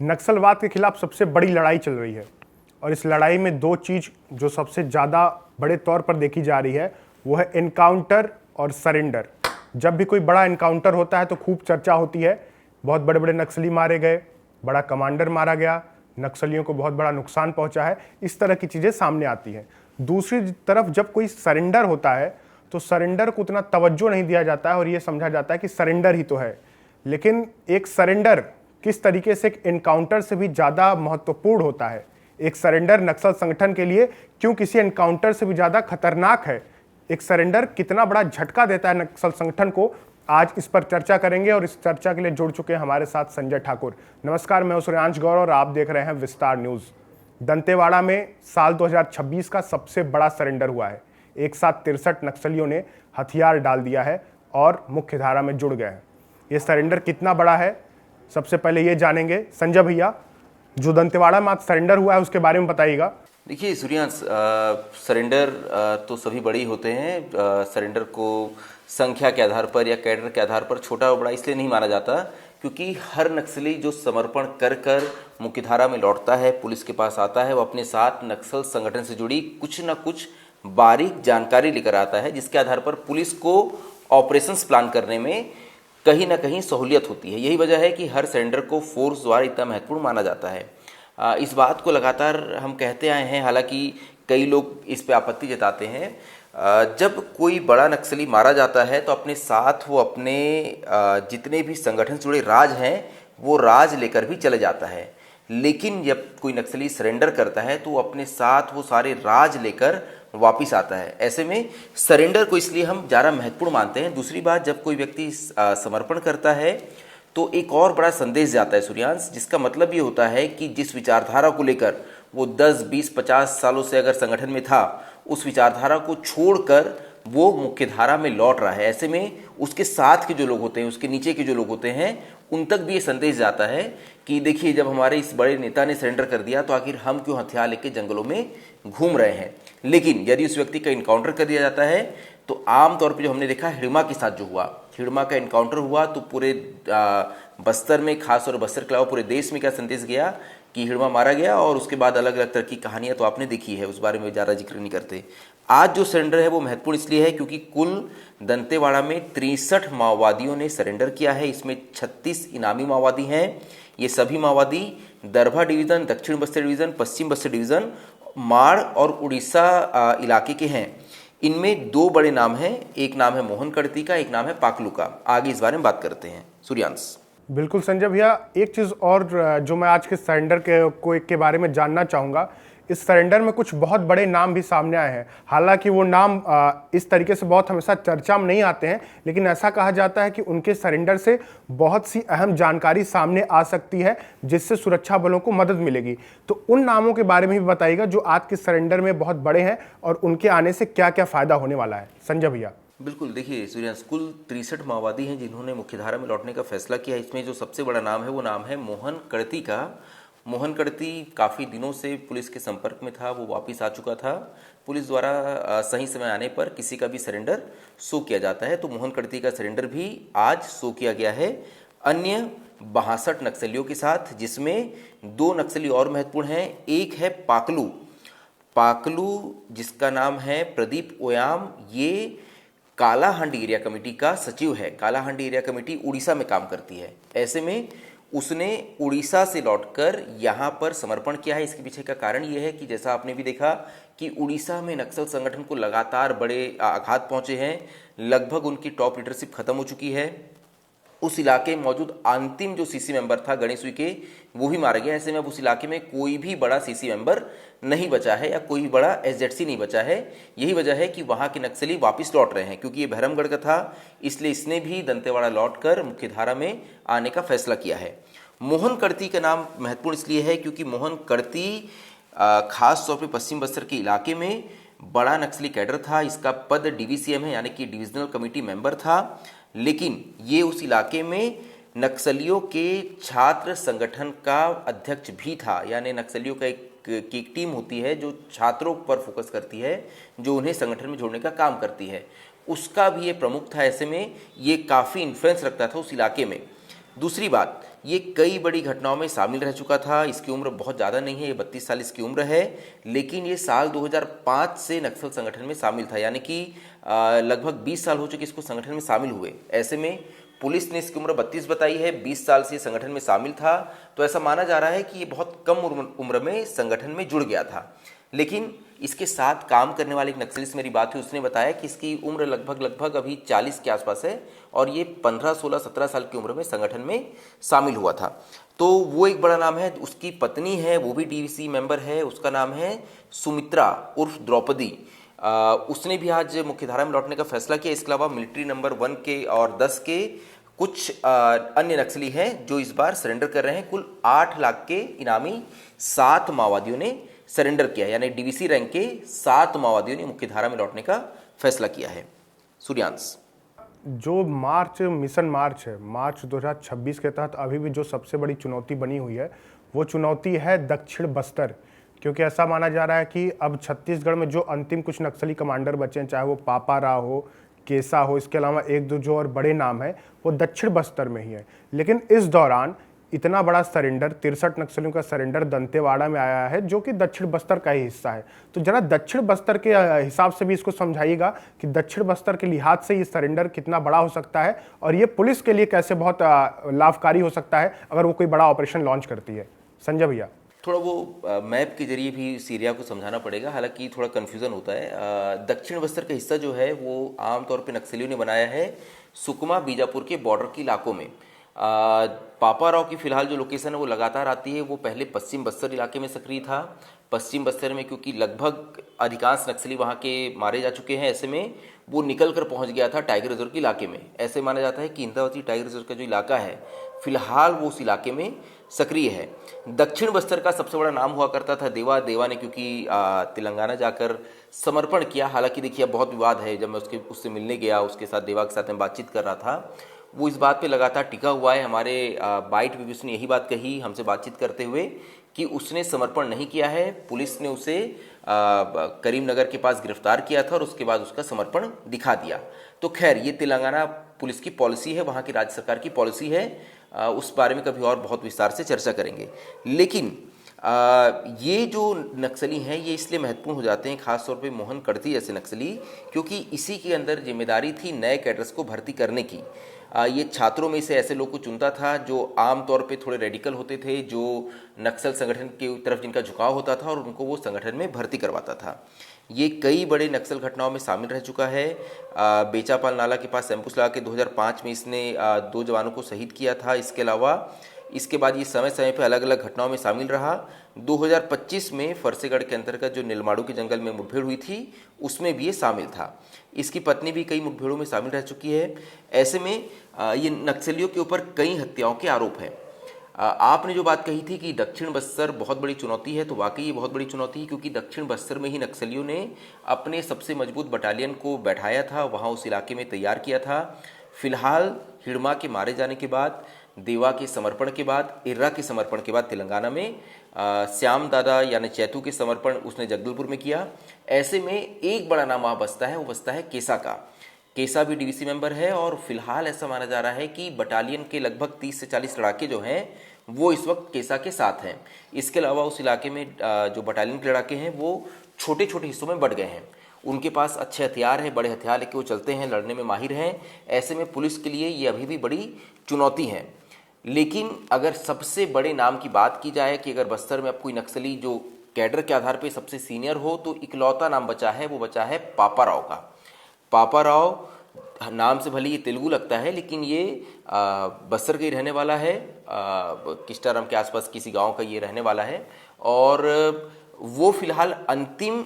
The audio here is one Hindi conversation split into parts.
नक्सलवाद के खिलाफ सबसे बड़ी लड़ाई चल रही है और इस लड़ाई में दो चीज़ जो सबसे ज़्यादा बड़े तौर पर देखी जा रही है वो है एनकाउंटर और सरेंडर। जब भी कोई बड़ा एनकाउंटर होता है तो खूब चर्चा होती है, बहुत बड़े बड़े नक्सली मारे गए, बड़ा कमांडर मारा गया, नक्सलियों को बहुत बड़ा नुकसान पहुंचा है, इस तरह की चीज़ें सामने आती हैं। दूसरी तरफ जब कोई सरेंडर होता है तो सरेंडर को उतना तवज्जो नहीं दिया जाता है और ये समझा जाता है कि सरेंडर ही तो है। लेकिन एक सरेंडर किस तरीके से एक एनकाउंटर से भी ज़्यादा महत्वपूर्ण होता है, एक सरेंडर नक्सल संगठन के लिए क्यों किसी एनकाउंटर से भी ज़्यादा खतरनाक है, एक सरेंडर कितना बड़ा झटका देता है नक्सल संगठन को, आज इस पर चर्चा करेंगे। और इस चर्चा के लिए जुड़ चुके हैं हमारे साथ संजय ठाकुर। नमस्कार, मैं सूर्यांश गौर और आप देख रहे हैं विस्तार न्यूज़। दंतेवाड़ा में साल 2026 का सबसे बड़ा सरेंडर हुआ है। एक साथ 63 नक्सलियों ने हथियार डाल दिया है और मुख्य धारा में जुड़ गए हैं। ये सरेंडर कितना बड़ा है, सबसे पहले ये जानेंगे। संजय भैया, जो दंतेवाड़ा में आज सरेंडर हुआ है उसके बारे में बताइएगा। देखिए सूर्यांश, सरेंडर तो सभी बड़े ही होते हैं। सरेंडर को संख्या के आधार पर या कैडर के आधार पर छोटा और बड़ा इसलिए नहीं माना जाता क्योंकि हर नक्सली जो समर्पण कर कर मुख्यधारा में लौटता है, पुलिस के पास आता है, वो अपने साथ नक्सल संगठन से जुड़ी कुछ न कुछ बारीक जानकारी लेकर आता है, जिसके आधार पर पुलिस को ऑपरेशंस प्लान करने में कहीं ना कहीं सहूलियत होती है। यही वजह है कि हर सरेंडर को फोर्स द्वारा इतना महत्वपूर्ण माना जाता है। इस बात को लगातार हम कहते आए हैं, हालांकि कई लोग इस पे आपत्ति जताते हैं। जब कोई बड़ा नक्सली मारा जाता है तो अपने साथ वो अपने जितने भी संगठन से जुड़े राज हैं वो राज लेकर भी चले जाता है। लेकिन जब कोई नक्सली सरेंडर करता है तो वो अपने साथ वो सारे राज लेकर वापिस आता है। ऐसे में सरेंडर को इसलिए हम ज़्यादा महत्वपूर्ण मानते हैं। दूसरी बात, जब कोई व्यक्ति समर्पण करता है तो एक और बड़ा संदेश जाता है सूर्यांश, जिसका मतलब ये होता है कि जिस विचारधारा को लेकर वो 10, 20, 50 सालों से अगर संगठन में था, उस विचारधारा को छोड़कर वो मुख्य धारा में लौट रहा है। ऐसे में उसके साथ के जो लोग होते हैं, उसके नीचे के जो लोग होते हैं, उन तक भी ये संदेश जाता है कि देखिए, जब हमारे इस बड़े नेता ने सरेंडर कर दिया तो आखिर हम क्यों हथियार लेके जंगलों में घूम रहे हैं। लेकिन यदि उस व्यक्ति का इनकाउंटर कर दिया जाता है तो आमतौर पर जो हमने देखा हिड़मा के साथ जो हुआ, हिड़मा का इनकाउंटर हुआ तो पूरे बस्तर में, खास और बस्तर के अलावा पूरे देश में क्या संदेश गया कि हिड़मा मारा गया, और उसके बाद अलग अलग तरह की कहानियां तो आपने देखी है, उस बारे में ज़्यादा जिक्र नहीं करते। आज जो सरेंडर है वो महत्वपूर्ण इसलिए है क्योंकि कुल दंतेवाड़ा में 63 माओवादियों ने सरेंडर किया है। इसमें 36 इनामी माओवादी हैं। ये सभी माओवादी दरभा डिवीज़न, दक्षिण बस्तर डिवीज़न, पश्चिम बस्तर डिवीज़न, माड़ और उड़ीसा इलाके के हैं। इनमें दो बड़े नाम हैं, एक नाम है मोहन कड़ती का, एक नाम है पाकलू का। आगे इस बारे में बात करते हैं सूर्यांश। बिल्कुल संजय भैया, एक चीज़ और जो मैं आज के सरेंडर के बारे में जानना चाहूँगा, इस सरेंडर में कुछ बहुत बड़े नाम भी सामने आए हैं। हालांकि वो नाम इस तरीके से बहुत हमेशा चर्चा में नहीं आते हैं, लेकिन ऐसा कहा जाता है कि उनके सरेंडर से बहुत सी अहम जानकारी सामने आ सकती है जिससे सुरक्षा बलों को मदद मिलेगी। तो उन नामों के बारे में भी बताइएगा जो आज के सरेंडर में बहुत बड़े हैं और उनके आने से क्या क्या फ़ायदा होने वाला है। संजय भैया। बिल्कुल, देखिए सूर्यांश, कुल 63 माओवादी हैं जिन्होंने मुख्यधारा में लौटने का फैसला किया। इसमें जो सबसे बड़ा नाम है वो नाम है मोहन कड़ती का। मोहन कड़ती काफ़ी दिनों से पुलिस के संपर्क में था, वो वापस आ चुका था। पुलिस द्वारा सही समय आने पर किसी का भी सरेंडर शो किया जाता है, तो मोहन कड़ती का सरेंडर भी आज शो किया गया है अन्य 62 नक्सलियों के साथ, जिसमें 2 नक्सली और महत्वपूर्ण हैं। एक है पाकलू, जिसका नाम है प्रदीप ओयाम। ये कालाहांडी एरिया कमेटी का सचिव है। कालाहांडी एरिया कमेटी उड़ीसा में काम करती है। ऐसे में उसने उड़ीसा से लौटकर यहाँ पर समर्पण किया है। इसके पीछे का कारण ये है कि जैसा आपने भी देखा कि उड़ीसा में नक्सल संगठन को लगातार बड़े आघात पहुँचे हैं। लगभग उनकी टॉप लीडरशिप खत्म हो चुकी है। उस इलाके में मौजूद अंतिम जो सीसी मेंबर था गणेश उइके, वो भी मारा गया। ऐसे में अब उस इलाके में कोई भी बड़ा सीसी मेंबर नहीं बचा है या कोई बड़ा एसजेडसी नहीं बचा है। यही वजह है कि वहाँ के नक्सली वापस लौट रहे हैं, क्योंकि ये बहरमगढ़ का था, इसलिए इसने भी दंतेवाड़ा लौटकर मुख्यधारा में आने का फैसला किया है। मोहन कड़ती का नाम महत्वपूर्ण इसलिए है क्योंकि मोहन कड़ती खास तौर पर पश्चिम बस्तर के इलाके में बड़ा नक्सली कैडर था। इसका पद डीवीसीएम है, यानी कि डिविजनल कमेटी मेंबर था। लेकिन ये उस इलाके में नक्सलियों के छात्र संगठन का अध्यक्ष भी था, यानी नक्सलियों का एक टीम होती है जो छात्रों पर फोकस करती है, जो उन्हें संगठन में जोड़ने का काम करती है, उसका भी ये प्रमुख था। ऐसे में ये काफ़ी इन्फ्लुएंस रखता था उस इलाके में। दूसरी बात, ये कई बड़ी घटनाओं में शामिल रह चुका था। इसकी उम्र बहुत ज़्यादा नहीं है, ये 32 साल इसकी उम्र है, लेकिन ये साल 2005 से नक्सल संगठन में शामिल था, यानी कि लगभग 20 साल हो चुके इसको संगठन में शामिल हुए। ऐसे में पुलिस ने इसकी उम्र 32 बताई है, 20 साल से संगठन में शामिल था, तो ऐसा माना जा रहा है कि ये बहुत कम उम्र में संगठन में जुड़ गया था। लेकिन इसके साथ काम करने वाले एक नक्सली से मेरी बात हुई, उसने बताया कि इसकी उम्र लगभग अभी 40 के आसपास है और ये 15, 16, 17 साल की उम्र में संगठन में शामिल हुआ था। तो वो एक बड़ा नाम है। उसकी पत्नी है, वो भी डीवीसी मेंबर है, उसका नाम है सुमित्रा उर्फ द्रौपदी। उसने भी आज मुख्यधारा में लौटने का फैसला किया। इसके अलावा मिलिट्री नंबर 1 के और 10 के कुछ अन्य नक्सली हैं जो इस बार सरेंडर कर रहे हैं। कुल 8 लाख के इनामी 7 माओवादियों ने सरेंडर किया, यानी डीवीसी रैंक के 7 माओवादियों ने मुख्यधारा में लौटने का फैसला किया है। सूर्यांश, जो मिशन मार्च है, मार्च 2026 के तहत अभी भी जो सबसे बड़ी चुनौती बनी हुई है वो चुनौती है दक्षिण बस्तर, क्योंकि ऐसा माना जा रहा है कि अब छत्तीसगढ़ में जो अंतिम कुछ नक्सली कमांडर बचे हैं, चाहे वो पापा राव हो, केसा हो, इसके अलावा एक दो जो और बड़े नाम हैं वो दक्षिण बस्तर में ही है। लेकिन इस दौरान इतना बड़ा सरेंडर, 63 नक्सलियों का सरेंडर दंतेवाड़ा में आया है जो कि दक्षिण बस्तर का ही हिस्सा है। तो जरा दक्षिण बस्तर के हिसाब से भी इसको समझाइएगा कि दक्षिण बस्तर के लिहाज से ये सरेंडर कितना बड़ा हो सकता है और ये पुलिस के लिए कैसे बहुत लाभकारी हो सकता है अगर वो कोई बड़ा ऑपरेशन लॉन्च करती है। संजय भैया, थोड़ा वो मैप के जरिए भी इस एरिया को समझाना पड़ेगा, हालांकि थोड़ा कन्फ्यूजन होता है। दक्षिण बस्तर का हिस्सा जो है वो आमतौर पे नक्सलियों ने बनाया है सुकमा बीजापुर के बॉर्डर के इलाकों में। पापा राव की फिलहाल जो लोकेशन है वो लगातार आती है। वो पहले पश्चिम बस्तर इलाके में सक्रिय था। पश्चिम बस्तर में क्योंकि लगभग अधिकांश नक्सली वहाँ के मारे जा चुके हैं, ऐसे में वो निकल कर पहुँच गया था टाइगर रिजर्व के इलाके में। ऐसे माना जाता है कि इंद्रावती टाइगर रिजर्व का जो इलाका है फिलहाल वो उस इलाके में सक्रिय है। दक्षिण बस्तर का सबसे बड़ा नाम हुआ करता था देवा। देवा ने क्योंकि तेलंगाना जाकर समर्पण किया, हालांकि देखिए अब बहुत विवाद है। जब मैं उससे मिलने गया, उसके साथ देवा के साथ मैं बातचीत कर रहा था, वो इस बात पे लगातार टिका हुआ है। हमारे बाइट में भी उसने यही बात कही हमसे बातचीत करते हुए कि उसने समर्पण नहीं किया है। पुलिस ने उसे करीमनगर के पास गिरफ्तार किया था और उसके बाद उसका समर्पण दिखा दिया। तो खैर, ये तेलंगाना पुलिस की पॉलिसी है, वहाँ की राज्य सरकार की पॉलिसी है। उस बारे में कभी और बहुत विस्तार से चर्चा करेंगे। लेकिन ये जो नक्सली हैं ये इसलिए महत्वपूर्ण हो जाते हैं, खासतौर पे मोहन कड़ती जैसे नक्सली, क्योंकि इसी के अंदर जिम्मेदारी थी नए कैडर्स को भर्ती करने की। ये छात्रों में से ऐसे लोग को चुनता था जो आमतौर पे थोड़े रेडिकल होते थे, जो नक्सल संगठन की तरफ जिनका झुकाव होता था, और उनको वो संगठन में भर्ती करवाता था। ये कई बड़े नक्सल घटनाओं में शामिल रह चुका है। बेचापाल नाला के पास एम्बुश लगा के 2005 में इसने 2 जवानों को शहीद किया था। इसके अलावा इसके बाद ये समय समय पर अलग अलग घटनाओं में शामिल रहा। 2025 में फरसेगढ़ के अंतर्गत जो नीलमाड़ू के जंगल में मुठभेड़ हुई थी उसमें भी ये शामिल था। इसकी पत्नी भी कई मुठभेड़ों में शामिल रह चुकी है। ऐसे में ये नक्सलियों के ऊपर कई हत्याओं के आरोप हैं। आपने जो बात कही थी कि दक्षिण बस्तर बहुत बड़ी चुनौती है, तो वाकई ये बहुत बड़ी चुनौती है, क्योंकि दक्षिण बस्तर में ही नक्सलियों ने अपने सबसे मजबूत बटालियन को बैठाया था, वहाँ उस इलाके में तैयार किया था। फिलहाल हिड़मा के मारे जाने के बाद, देवा के समर्पण के बाद, इर्रा के समर्पण के बाद तेलंगाना में श्याम दादा यानी चैतू के समर्पण उसने जगदलपुर में किया। ऐसे में एक बड़ा नाम वहाँ बसता है, वो बसता है केसा का। केसा भी डीवीसी मेंबर है और फिलहाल ऐसा माना जा रहा है कि बटालियन के लगभग 30 से 40 लड़ाके जो हैं वो इस वक्त केसा के साथ हैं। इसके अलावा उस इलाके में जो बटालियन के लड़ाके हैं वो छोटे छोटे हिस्सों में बढ़ गए हैं। उनके पास अच्छे हथियार हैं, बड़े हथियार लेके वो चलते हैं, लड़ने में माहिर हैं। ऐसे में पुलिस के लिए ये अभी भी बड़ी चुनौती है। लेकिन अगर सबसे बड़े नाम की बात की जाए कि अगर बस्तर में अब कोई नक्सली जो कैडर के आधार पर सबसे सीनियर हो, तो इकलौता नाम बचा है, वो बचा है पापा राव का। पापा राव नाम से भले ये तेलुगु लगता है, लेकिन ये बस्तर का ही रहने वाला है। किस्टाराम के आसपास किसी गांव का ये रहने वाला है और वो फिलहाल अंतिम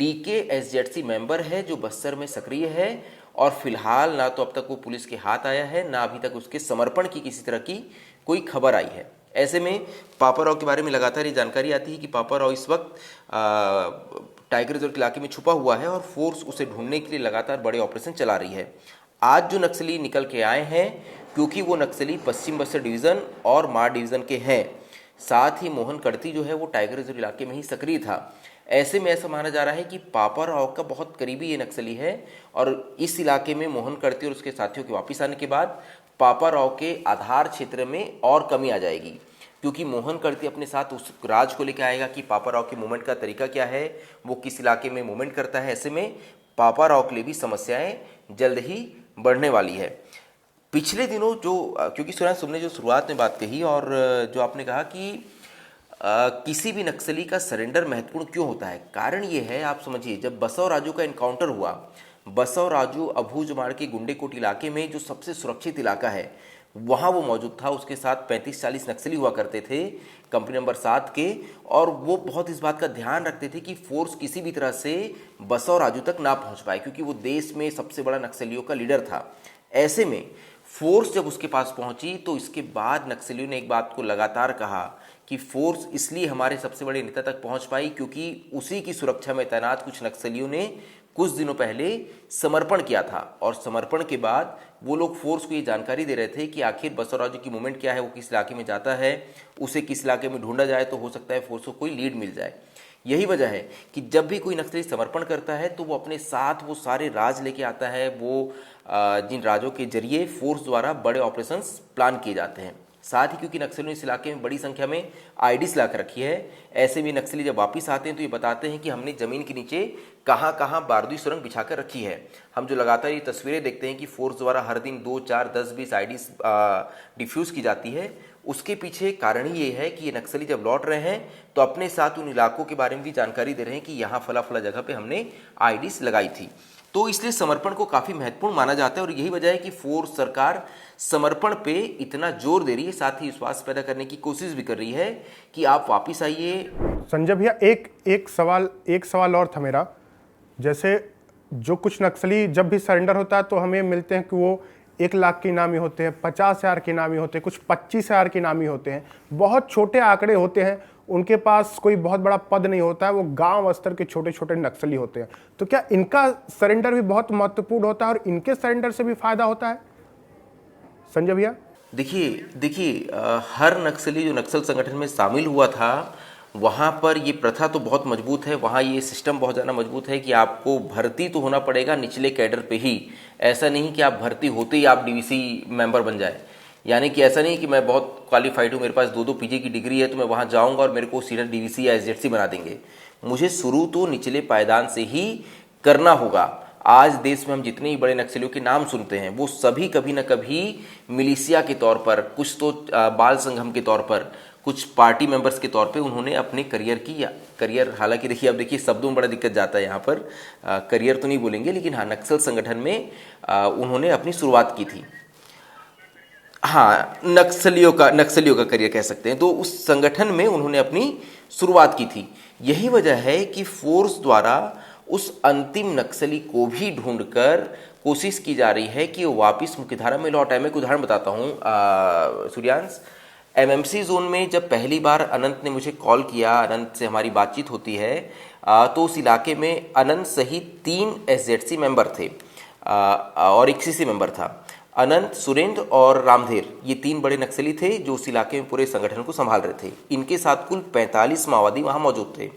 DKSZC मेंबर है जो बस्तर में सक्रिय है। और फिलहाल ना तो अब तक वो पुलिस के हाथ आया है, ना अभी तक उसके समर्पण की किसी तरह की कोई खबर आई है। ऐसे में पापा राव के बारे में लगातार ये जानकारी आती है कि पापा राव इस वक्त टाइगर रिजर्व के इलाके में छुपा हुआ है और फोर्स उसे ढूंढने के लिए लगातार बड़े ऑपरेशन चला रही है। आज जो नक्सली निकल के आए हैं, क्योंकि वो नक्सली पश्चिम बस्तर डिवीज़न और मार डिवीज़न के हैं, साथ ही मोहन कड़ती जो है वो टाइगर रिजर्व इलाके में ही सक्रिय था। ऐसे में ऐसा माना जा रहा है कि पापा राव का बहुत करीबी ये नक्सली है और इस इलाके में मोहन कड़ती और उसके साथियों के वापस आने के बाद पापाराव के आधार क्षेत्र में और कमी आ जाएगी, क्योंकि मोहन कर्ती अपने साथ उस राज को लेकर आएगा कि पापाराव के मूवमेंट का तरीका क्या है, वो किस इलाके में मूवमेंट करता है। ऐसे में पापाराव के लिए भी समस्याएं जल्द ही बढ़ने वाली है। पिछले दिनों क्योंकि सूर्यांश तुमने जो शुरुआत में बात कही और जो आपने कहा कि किसी भी नक्सली का सरेंडर महत्वपूर्ण क्यों होता है, कारण ये है, आप समझिए, जब बसव राजू का एनकाउंटर हुआ, बसव राजू अभूजमाड़ के गुंडेकोट इलाके में जो सबसे सुरक्षित इलाका है वहाँ वो मौजूद था। उसके साथ 35-40 नक्सली हुआ करते थे कंपनी नंबर 7 के, और वो बहुत इस बात का ध्यान रखते थे कि फोर्स किसी भी तरह से बसव राजू तक ना पहुँच पाए, क्योंकि वो देश में सबसे बड़ा नक्सलियों का लीडर था। ऐसे में फोर्स जब उसके पास पहुंची तो इसके बाद नक्सलियों ने एक बात को लगातार कहा कि फोर्स इसलिए हमारे सबसे बड़े नेता तक पहुंच पाई क्योंकि उसी की सुरक्षा में तैनात कुछ नक्सलियों ने कुछ दिनों पहले समर्पण किया था, और समर्पण के बाद वो लोग फोर्स को ये जानकारी दे रहे थे कि आखिर बसव राजू की मूवमेंट क्या है, वो किस इलाके में जाता है, उसे किस इलाके में ढूंढा जाए तो हो सकता है फोर्स को कोई लीड मिल जाए। यही वजह है कि जब भी कोई नक्सली समर्पण करता है तो वो अपने साथ वो सारे राज लेके आता है, वो जिन राजों के जरिए फोर्स द्वारा बड़े ऑपरेशंस प्लान किए जाते हैं। साथ ही क्योंकि नक्सलियों ने इस इलाके में बड़ी संख्या में आईडीज ला कर रखी है, ऐसे में नक्सली जब वापस आते हैं तो ये बताते हैं कि हमने ज़मीन के नीचे कहाँ कहाँ बारूदी सुरंग बिछा कर रखी है। हम जो लगातार ये तस्वीरें देखते हैं कि फोर्स द्वारा हर दिन 2, 4, 10, 20 आईडीज डिफ्यूज़ की जाती है, उसके पीछे कारण ही ये है कि ये नक्सली जब लौट रहे हैं तो अपने साथ उन इलाकों के बारे में भी जानकारी दे रहे हैं कि यहाँ फला फला जगह पे हमने आईडीज लगाई थी। तो इसलिए समर्पण को काफ़ी महत्वपूर्ण माना जाता है, और यही वजह है कि फोर्स सरकार समर्पण पे इतना जोर दे रही है, साथ ही विश्वास पैदा करने की कोशिश भी कर रही है कि आप वापस आइए। संजय भैया, एक सवाल और था मेरा। जैसे जो कुछ नक्सली जब भी सरेंडर होता है तो हमें मिलते हैं कि वो 1 लाख के इनामी होते हैं, 50,000 के इनामी होते हैं, कुछ 25,000 के इनामी होते हैं, बहुत छोटे आंकड़े होते हैं, उनके पास कोई बहुत बड़ा पद नहीं होता है, वो गांव स्तर के छोटे छोटे नक्सली होते हैं। तो क्या इनका सरेंडर भी बहुत महत्वपूर्ण होता है और इनके सरेंडर से भी फायदा होता है संजय भैया? देखिए हर नक्सली जो नक्सल संगठन में शामिल हुआ था वहाँ पर ये प्रथा तो बहुत मजबूत है, वहाँ ये सिस्टम बहुत ज़्यादा मजबूत है कि आपको भर्ती तो होना पड़ेगा निचले कैडर पे ही। ऐसा नहीं कि आप भर्ती होते ही आप डीवीसी मेंबर बन जाए, यानी कि ऐसा नहीं कि मैं बहुत क्वालिफाइड हूँ, मेरे पास 2-2 पीजी की डिग्री है तो मैं वहाँ जाऊँगा और मेरे को सीनियर डीवीसी या एसजेडसी बना देंगे। मुझे शुरू तो निचले पायदान से ही करना होगा। आज देश में हम जितने ही बड़े नक्सलियों के नाम सुनते हैं वो सभी कभी न कभी मिलिशिया के तौर पर, कुछ तो बाल संगम के तौर पर, कुछ पार्टी मेंबर्स के तौर पे उन्होंने अपने करियर हालांकि देखिए, अब देखिए शब्दों में बड़ा दिक्कत जाता है यहाँ पर, करियर तो नहीं बोलेंगे, लेकिन हाँ नक्सल संगठन में उन्होंने अपनी शुरुआत की थी। हाँ, नक्सलियों का करियर कह सकते हैं। तो उस संगठन में उन्होंने अपनी शुरुआत की थी। यही वजह है कि फोर्स द्वारा उस अंतिम नक्सली को भी ढूंढकर कोशिश की जा रही है कि वो वापस मुख्यधारा में लौट आए। मैं एक उदाहरण बताता हूँ सूर्यांश। एमएमसी जोन में जब पहली बार अनंत ने मुझे कॉल किया, अनंत से हमारी बातचीत होती है, तो उस इलाके में अनंत सहित 3 एसजेडसी मेंबर थे और एक सीसी मेंबर था। अनंत, सुरेंद्र और रामधेर, ये 3 बड़े नक्सली थे जो उस इलाके में पूरे संगठन को संभाल रहे थे। इनके साथ कुल 45 माओवादी वहाँ मौजूद थे।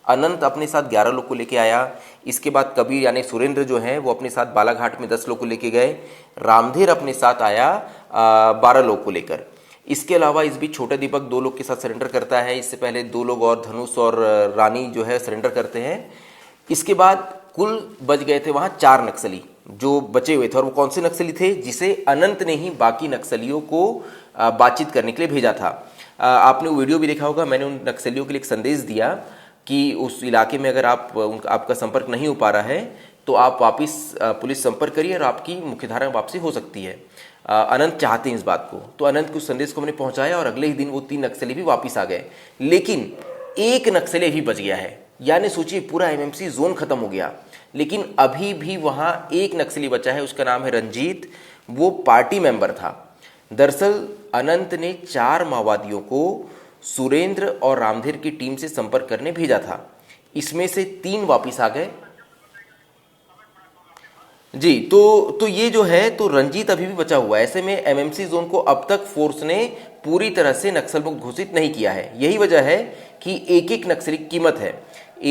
अनंत अपने साथ 11 लोग को लेके आया। इसके बाद कबीर यानी सुरेंद्र जो हैं वो अपने साथ बालाघाट में 10 लोग को लेके गए। रामधेर अपने साथ आया 12 लोग को लेकर। इसके अलावा इस बीच छोटा दीपक 2 लोग के साथ सरेंडर करता है। इससे पहले 2 लोग और धनुष और रानी जो है सरेंडर करते हैं। इसके बाद कुल बच गए थे वहाँ 4 नक्सली जो बचे हुए थे, और वो कौन से नक्सली थे जिसे अनंत ने ही बाकी नक्सलियों को बातचीत करने के लिए भेजा था। आपने वो वीडियो भी देखा होगा। मैंने उन नक्सलियों के लिए एक संदेश दिया कि उस इलाके में अगर आपका संपर्क नहीं हो पा रहा है तो आप वापस पुलिस संपर्क करिए और आपकी मुख्यधारा में वापसी हो सकती है। अनंत चाहते हैं इस बात को, तो अनंत के उस संदेश को हमने पहुंचाया और अगले ही दिन वो 3 नक्सली भी वापस आ गए। लेकिन एक नक्सली भी बच गया है, यानी सोचिए पूरा एमएमसी जोन खत्म हो गया, लेकिन अभी भी वहां एक नक्सली बचा है। उसका नाम है रंजीत, वो पार्टी मेंबर था। दरअसल अनंत ने 4 माओवादियों को सुरेंद्र और रामधेर की टीम से संपर्क करने भेजा था। इसमें से 3 वापस आ गए जी। तो ये जो है, तो रंजीत अभी भी बचा हुआ है। ऐसे में एमएमसी जोन को अब तक फोर्स ने पूरी तरह से नक्सल मुक्त घोषित नहीं किया है। यही वजह है कि एक नक्सली की कीमत है।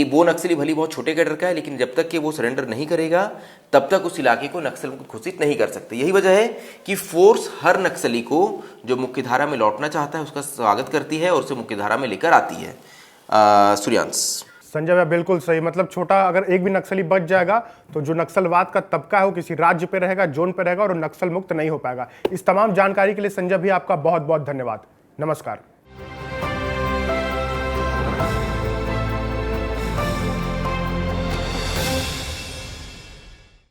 वो नक्सली भली बहुत छोटे कैडर का है, लेकिन जब तक कि वो सरेंडर नहीं करेगा तब तक उस इलाके को नक्सल मुक्त घोषित नहीं कर सकते। यही वजह है कि फोर्स हर नक्सली को जो मुख्यधारा में लौटना चाहता है उसका स्वागत करती है और उसे मुख्यधारा में लेकर आती है। सूर्यांश। संजय भाई बिल्कुल सही, मतलब छोटा अगर एक भी नक्सली बच जाएगा तो जो नक्सलवाद का तबका है वो किसी राज्य पे रहेगा, जोन पे रहेगा और नक्सल मुक्त नहीं हो पाएगा। इस तमाम जानकारी के लिए संजय भी आपका बहुत बहुत धन्यवाद। नमस्कार।